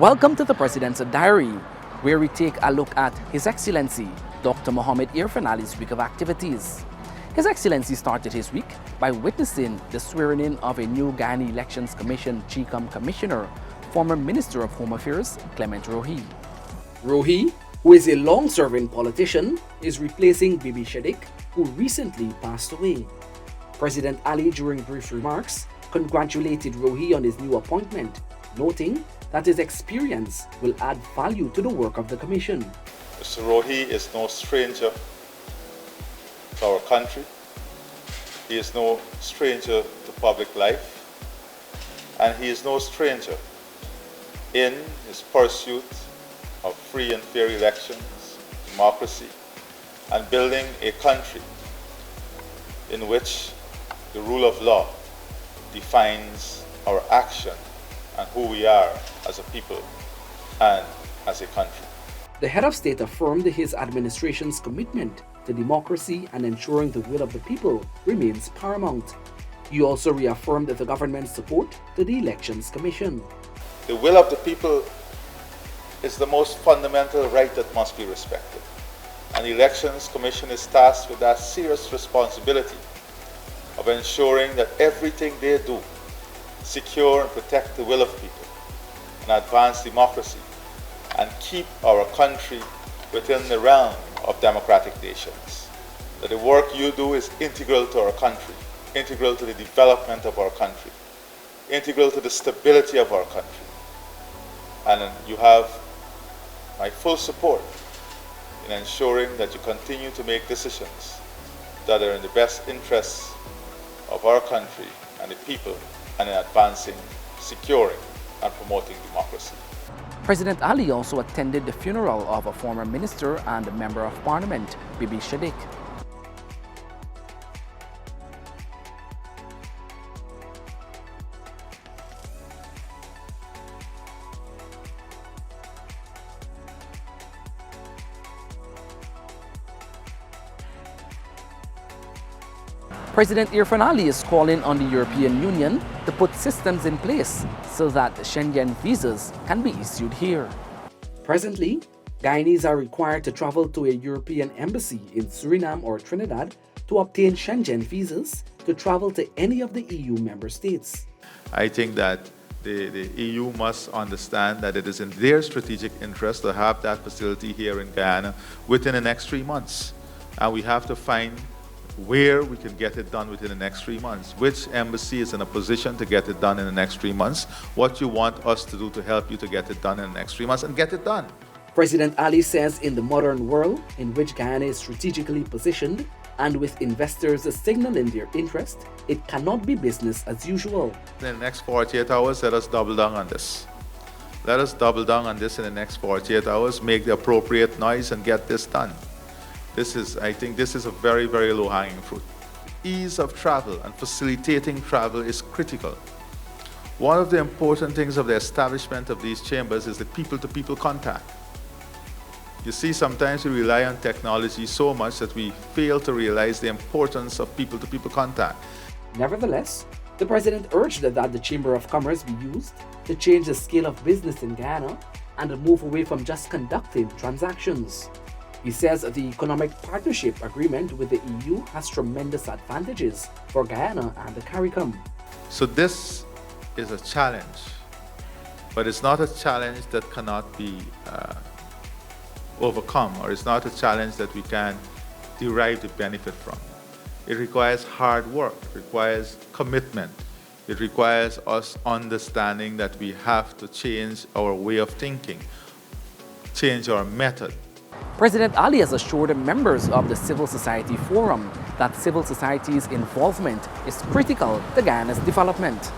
Welcome to the President's Diary, where we take a look at His Excellency Dr. President Irfaan Ali's week of activities. His Excellency started his week by witnessing the swearing-in of a new Guyana Elections Commission GCOM Commissioner, former Minister of Home Affairs Clement Rowley. Rowley, who is a long-serving politician, is replacing Bibi Shadick, who recently passed away. President Ali, during brief remarks, congratulated Rowley on his new appointment, noting that his experience will add value to the work of the Commission. Mr. Rowley is no stranger to our country. He is no stranger to public life, and he is no stranger in his pursuit of free and fair elections, democracy, and building a country in which the rule of law defines our action and who we are as a people and as a country. The head of state affirmed his administration's commitment to democracy and ensuring the will of the people remains paramount. He also reaffirmed the government's support to the Elections Commission. The will of the people is the most fundamental right that must be respected. And the Elections Commission is tasked with that serious responsibility of ensuring that everything they do secure and protect the will of people and advance democracy and keep our country within the realm of democratic nations. That the work you do is integral to our country, integral to the development of our country, integral to the stability of our country. And you have my full support in ensuring that you continue to make decisions that are in the best interests of our country and the people, and in advancing, securing, and promoting democracy. President Ali also attended the funeral of a former minister and member of parliament, Bibi Shadick. President Irfaan Ali is calling on the European Union to put systems in place so that Schengen visas can be issued here. Presently, Guyanese are required to travel to a European embassy in Suriname or Trinidad to obtain Schengen visas to travel to any of the EU member states. I think that the EU must understand that it is in their strategic interest to have that facility here in Guyana within the next 3 months. And we have to find where we can get it done within the next 3 months. Which embassy is in a position to get it done in the next 3 months? What you want us to do to help you to get it done in the next 3 months and get it done. President Ali says in the modern world in which Guyana is strategically positioned and with investors signaling their interest, it cannot be business as usual. In the next 48 hours, let us double down on this. Let us double down on this in the next 48 hours, make the appropriate noise and get this done. I think this is a very, very low-hanging fruit. Ease of travel and facilitating travel is critical. One of the important things of the establishment of these chambers is the people-to-people contact. You see, sometimes we rely on technology so much that we fail to realize the importance of people-to-people contact. Nevertheless, the President urged that the Chamber of Commerce be used to change the scale of business in Guyana and move away from just conducting transactions. He says the Economic Partnership Agreement with the EU has tremendous advantages for Guyana and the CARICOM. So this is a challenge, but it's not a challenge that cannot be overcome, or it's not a challenge that we can derive the benefit from. It requires hard work, it requires commitment, it requires us understanding that we have to change our way of thinking, change our method. President Ali has assured members of the Civil Society Forum that civil society's involvement is critical to Guyana's development.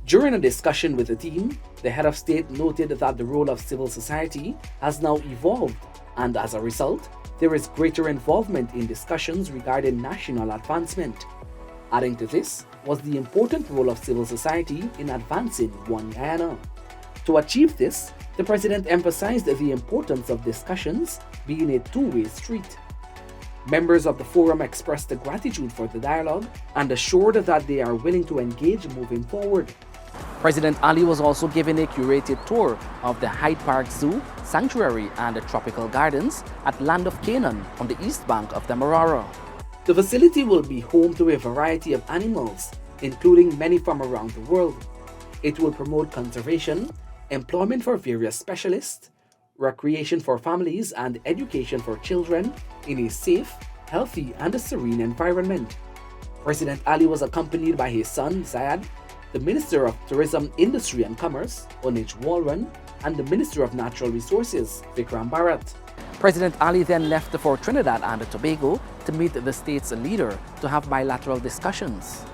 During a discussion with the team, the head of state noted that the role of civil society has now evolved, and as a result, there is greater involvement in discussions regarding national advancement. Adding to this was the important role of civil society in advancing One Guyana. To achieve this, the President emphasized the importance of discussions being a two-way street. Members of the forum expressed gratitude for the dialogue and assured that they are willing to engage moving forward. President Ali was also given a curated tour of the Hyde Park Zoo, Sanctuary and the Tropical Gardens at Land of Canaan on the east bank of the Marara. The facility will be home to a variety of animals, including many from around the world. It will promote conservation, employment for various specialists, recreation for families, and education for children in a safe, healthy, and a serene environment. President Ali was accompanied by his son, Zayed, the Minister of Tourism, Industry and Commerce, Onich Walron, and the Minister of Natural Resources, Vikram Bharat. President Ali then left for Trinidad and Tobago to meet the state's leader to have bilateral discussions.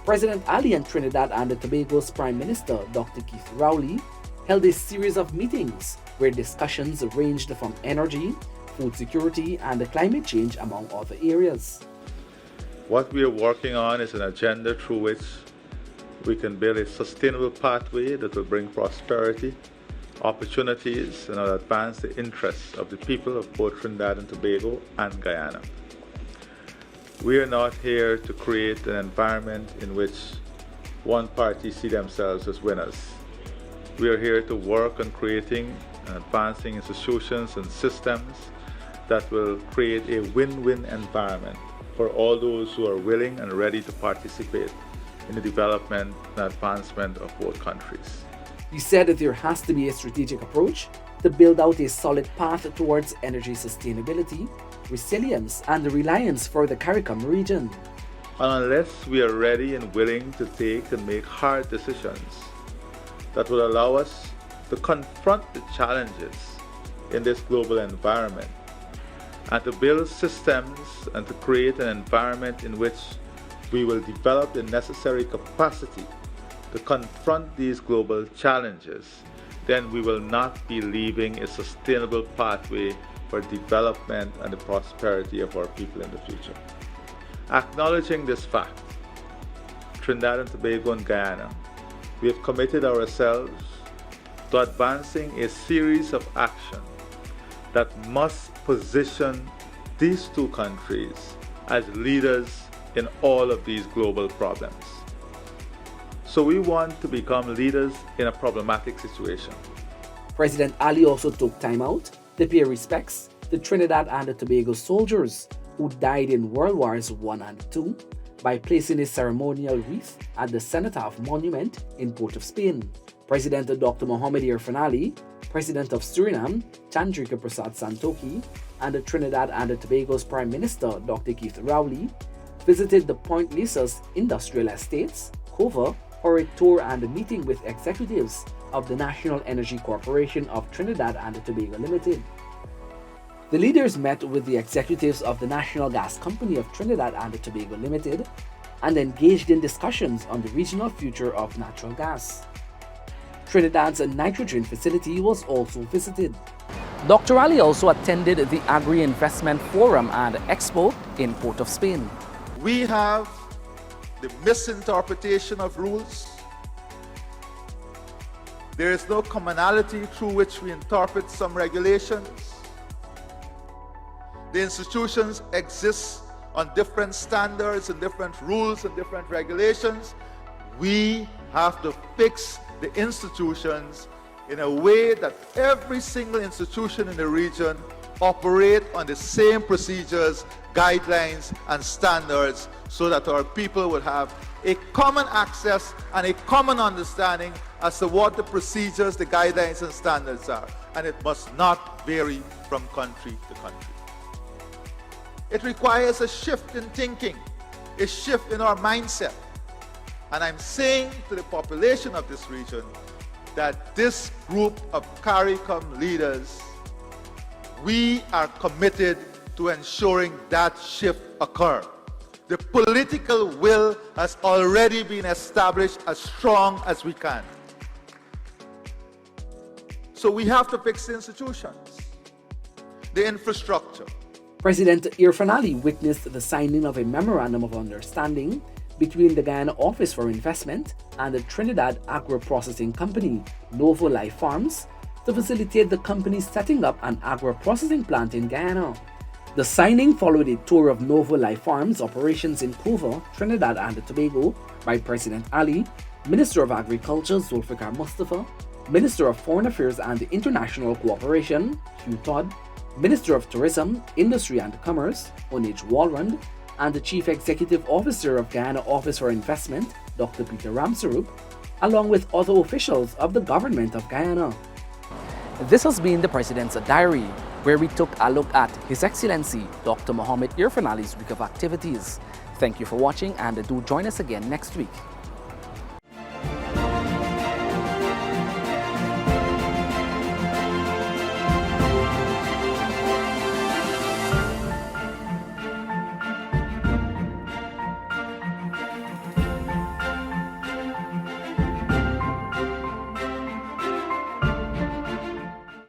President Ali and Trinidad and Tobago's Prime Minister, Dr. Keith Rowley, held a series of meetings where discussions ranged from energy, food security, and climate change, among other areas. What we are working on is an agenda through which we can build a sustainable pathway that will bring prosperity, opportunities, and will advance the interests of the people of both Trinidad and Tobago and Guyana. We are not here to create an environment in which one party see themselves as winners. We are here to work on creating and advancing institutions and systems that will create a win-win environment for all those who are willing and ready to participate in the development and advancement of both countries. He said that there has to be a strategic approach to build out a solid path towards energy sustainability, resilience, and reliance for the CARICOM region. And unless we are ready and willing to take and make hard decisions that will allow us to confront the challenges in this global environment and to build systems and to create an environment in which we will develop the necessary capacity to confront these global challenges, then we will not be leaving a sustainable pathway for development and the prosperity of our people in the future. Acknowledging this fact, Trinidad and Tobago and Guyana, we have committed ourselves to advancing a series of actions that must position these two countries as leaders in all of these global problems. So we want to become leaders in a problematic situation. President Ali also took time out to pay respects to Trinidad and Tobago soldiers who died in World Wars I and II by placing a ceremonial wreath at the Cenotaph Monument in Port of Spain. President Dr. Mohamed Irfaan Ali, President of Suriname, Chandrika Prasad Santokhi, and Trinidad and Tobago's Prime Minister, Dr. Keith Rowley, visited the Point Lisas Industrial Estates, Cova, for a tour and a meeting with executives of the National Energy Corporation of Trinidad and Tobago Limited. The leaders met with the executives of the National Gas Company of Trinidad and Tobago Limited and engaged in discussions on the regional future of natural gas. Trinidad's nitrogen facility was also visited. Dr. Ali also attended the Agri Investment Forum and Expo in Port of Spain. We have the misinterpretation of rules. There is no commonality through which we interpret some regulations. The institutions exist on different standards and different rules and different regulations. We have to fix the institutions in a way that every single institution in the region operate on the same procedures, guidelines, and standards so that our people will have a common access and a common understanding as to what the procedures, the guidelines, and standards are. And it must not vary from country to country. It requires a shift in thinking, a shift in our mindset. And I'm saying to the population of this region that this group of CARICOM leaders, we are committed to ensuring that shift occur. The political will has already been established as strong as we can. So we have to fix the institutions, the infrastructure. President Irfaan Ali witnessed the signing of a memorandum of understanding between the Guyana Office for Investment and the Trinidad Agro-Processing Company, Novo Life Farms, to facilitate the company's setting up an agro-processing plant in Guyana. The signing followed a tour of Novo Life Farms operations in Cova, Trinidad and Tobago by President Ali, Minister of Agriculture Zulfikar Mustafa, Minister of Foreign Affairs and International Cooperation Hugh Todd, Minister of Tourism, Industry and Commerce Onij Walrand, and the Chief Executive Officer of Guyana Office for Investment Dr. Peter Ramsarup, along with other officials of the Government of Guyana. This has been the President's Diary, where we took a look at His Excellency Dr. Mohammed Irfaan Ali's week of activities. Thank you for watching, and do join us again next week.